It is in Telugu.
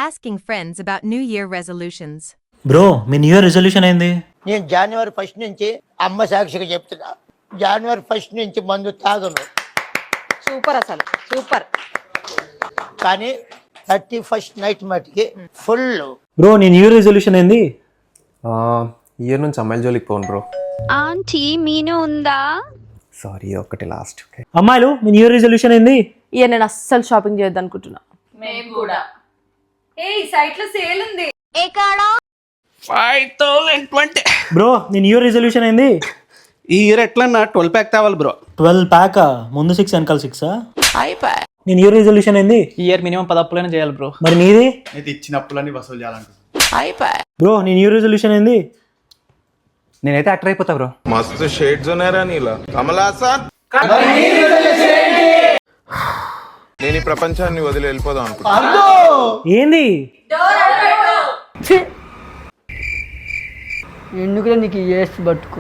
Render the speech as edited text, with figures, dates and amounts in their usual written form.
asking friends about New Year resolutions. Bro me new year resolution ఏంది? నేను జనవరి 1 నుంచి అమ్మ సాక్షిగా చెప్తున్నా, జనవరి 1 నుంచి మందు తాగను. సూపర్, అసలు సూపర్. కానీ 31st నైట్ మటుకి ఫుల్. బ్రో నీ న్యూ ఇయర్ రెజల్యూషన్ ఏంది? ఇయర్ నుంచి అమ్మాయిల జోలికి పోను బ్రో. ఆంటీ మీను ఉందా? సారీ ఒకటి లాస్ట్. అమ్మాయిలు మీ న్యూ ఇయర్ రెజల్యూషన్ ఏంది? ఇక నేను అస్సలు షాపింగ్ చేయొద్దు అనుకుంటున్నా. మేము కూడా. ఈ సైట్ లో సేల్ ఉంది. ఎక్కడా? 5020. బ్రో నీ న్యూ ఇయర్ రెజల్యూషన్ ఏంది? ఈ ఇయర్ ఎట్లన్నా 12 ప్యాక్ తేవాలి బ్రో. 12 ప్యాకా? ముందు 6 వెనకాల 6. అయిపోయి. నీ న్యూ ఇయర్ రెజల్యూషన్ ఏంది? ఈ ఇయర్ మినిమం 10 అప్పులైనా చేయాలి బ్రో. మరి నీది? అయితే ఇచ్చిన అప్పులన్నీ వసూలు చేయాలనుకుంటున్నా. అయిపోయి. బ్రో నీ న్యూ ఇయర్ రెజల్యూషన్ ఏంది? నేనైతే యాక్టర్ అయిపోతా బ్రో. మస్తు షేడ్స్ ఉన్నారా నీలా కమల్ హాసన్. నేను ఈ ప్రపంచాన్ని వదిలి వెళ్ళిపోదాం అనుకుంటున్నా. ఏంది? ఎందుకు నీకు ఏసి పట్టుకో.